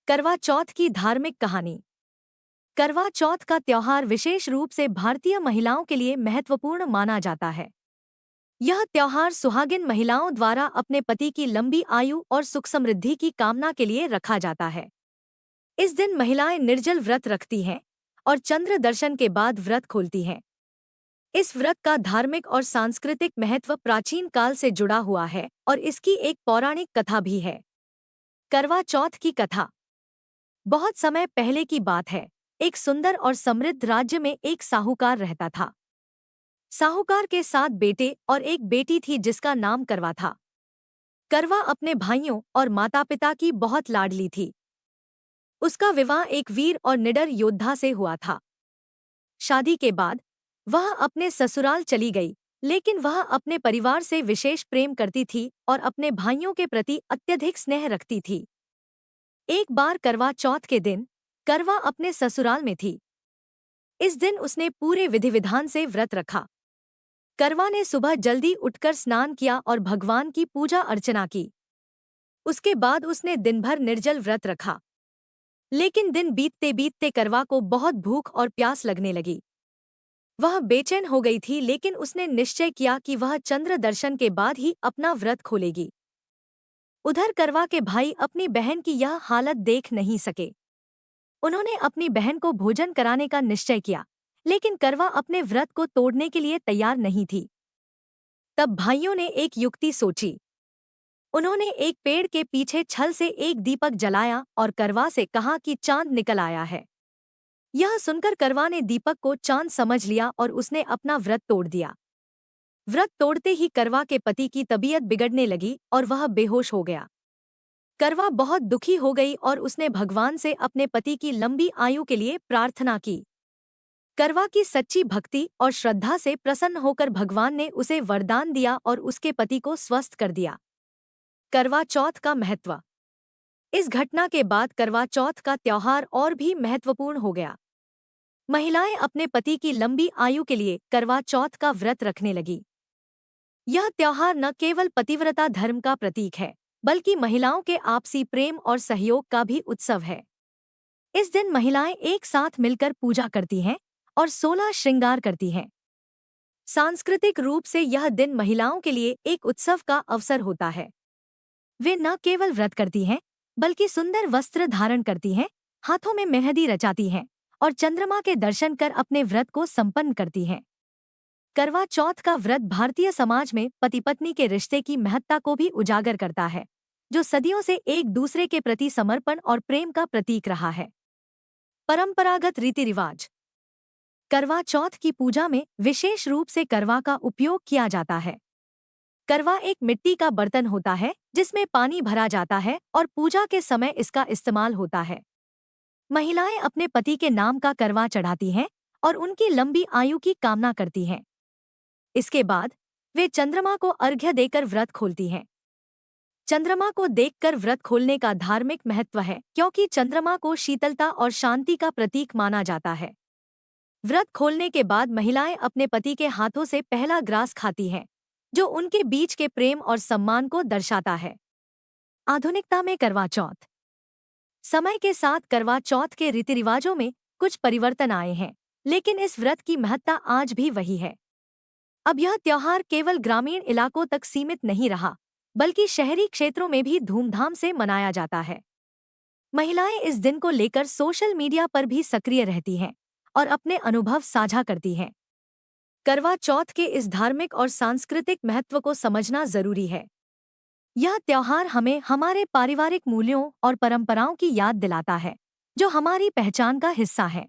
करवा चौथ की धार्मिक कहानी। करवा चौथ का त्योहार विशेष रूप से भारतीय महिलाओं के लिए महत्वपूर्ण माना जाता है। यह त्योहार सुहागिन महिलाओं द्वारा अपने पति की लंबी आयु और सुख समृद्धि की कामना के लिए रखा जाता है। इस दिन महिलाएं निर्जल व्रत रखती हैं और चंद्र दर्शन के बाद व्रत खोलती हैं। इस व्रत का धार्मिक और सांस्कृतिक महत्व प्राचीन काल से जुड़ा हुआ है और इसकी एक पौराणिक कथा भी है। करवा चौथ की कथा। बहुत समय पहले की बात है। एक सुंदर और समृद्ध राज्य में एक साहूकार रहता था। साहूकार के 7 बेटे और एक बेटी थी जिसका नाम करवा था। करवा अपने भाइयों और माता पिता की बहुत लाडली थी। उसका विवाह एक वीर और निडर योद्धा से हुआ था। शादी के बाद वह अपने ससुराल चली गई, लेकिन वह अपने परिवार से विशेष प्रेम करती थी और अपने भाइयों के प्रति अत्यधिक स्नेह रखती थी। एक बार करवा चौथ के दिन करवा अपने ससुराल में थी। इस दिन उसने पूरे विधि विधान से व्रत रखा। करवा ने सुबह जल्दी उठकर स्नान किया और भगवान की पूजा अर्चना की। उसके बाद उसने दिन भर निर्जल व्रत रखा। लेकिन दिन बीतते बीतते करवा को बहुत भूख और प्यास लगने लगी। वह बेचैन हो गई थी, लेकिन उसने निश्चय किया कि वह चंद्र दर्शन के बाद ही अपना व्रत खोलेगी। उधर करवा के भाई अपनी बहन की यह हालत देख नहीं सके। उन्होंने अपनी बहन को भोजन कराने का निश्चय किया, लेकिन करवा अपने व्रत को तोड़ने के लिए तैयार नहीं थी। तब भाइयों ने एक युक्ति सोची। उन्होंने एक पेड़ के पीछे छल से एक दीपक जलाया और करवा से कहा कि चांद निकल आया है। यह सुनकर करवा ने दीपक को चांद समझ लिया और उसने अपना व्रत तोड़ दिया। व्रत तोड़ते ही करवा के पति की तबीयत बिगड़ने लगी और वह बेहोश हो गया। करवा बहुत दुखी हो गई और उसने भगवान से अपने पति की लंबी आयु के लिए प्रार्थना की। करवा की सच्ची भक्ति और श्रद्धा से प्रसन्न होकर भगवान ने उसे वरदान दिया और उसके पति को स्वस्थ कर दिया। करवा चौथ का महत्व। इस घटना के बाद करवा चौथ का त्योहार और भी महत्वपूर्ण हो गया। महिलाएं अपने पति की लंबी आयु के लिए करवा चौथ का व्रत रखने लगी। यह त्योहार न केवल पतिव्रता धर्म का प्रतीक है, बल्कि महिलाओं के आपसी प्रेम और सहयोग का भी उत्सव है। इस दिन महिलाएं एक साथ मिलकर पूजा करती हैं और 16 श्रृंगार करती हैं। सांस्कृतिक रूप से यह दिन महिलाओं के लिए एक उत्सव का अवसर होता है। वे न केवल व्रत करती हैं, बल्कि सुंदर वस्त्र धारण करती हैं, हाथों में मेहंदी रचाती हैं और चंद्रमा के दर्शन कर अपने व्रत को संपन्न करती हैं। करवा चौथ का व्रत भारतीय समाज में पति पत्नी के रिश्ते की महत्ता को भी उजागर करता है, जो सदियों से एक दूसरे के प्रति समर्पण और प्रेम का प्रतीक रहा है। परंपरागत रीति रिवाज। करवा चौथ की पूजा में विशेष रूप से करवा का उपयोग किया जाता है। करवा एक मिट्टी का बर्तन होता है जिसमें पानी भरा जाता है और पूजा के समय इसका इस्तेमाल होता है। महिलाएं अपने पति के नाम का करवा चढ़ाती हैं और उनकी लंबी आयु की कामना करती हैं। इसके बाद वे चंद्रमा को अर्घ्य देकर व्रत खोलती हैं। चंद्रमा को देखकर व्रत खोलने का धार्मिक महत्व है, क्योंकि चंद्रमा को शीतलता और शांति का प्रतीक माना जाता है। व्रत खोलने के बाद महिलाएं अपने पति के हाथों से पहला ग्रास खाती हैं, जो उनके बीच के प्रेम और सम्मान को दर्शाता है। आधुनिकता में करवा चौथ। समय के साथ करवा चौथ के रीति रिवाजों में कुछ परिवर्तन आए हैं, लेकिन इस व्रत की महत्ता आज भी वही है। अब यह त्योहार केवल ग्रामीण इलाकों तक सीमित नहीं रहा, बल्कि शहरी क्षेत्रों में भी धूमधाम से मनाया जाता है। महिलाएं इस दिन को लेकर सोशल मीडिया पर भी सक्रिय रहती हैं और अपने अनुभव साझा करती हैं। करवा चौथ के इस धार्मिक और सांस्कृतिक महत्व को समझना जरूरी है। यह त्योहार हमें हमारे पारिवारिक मूल्यों और परंपराओं की याद दिलाता है, जो हमारी पहचान का हिस्सा है।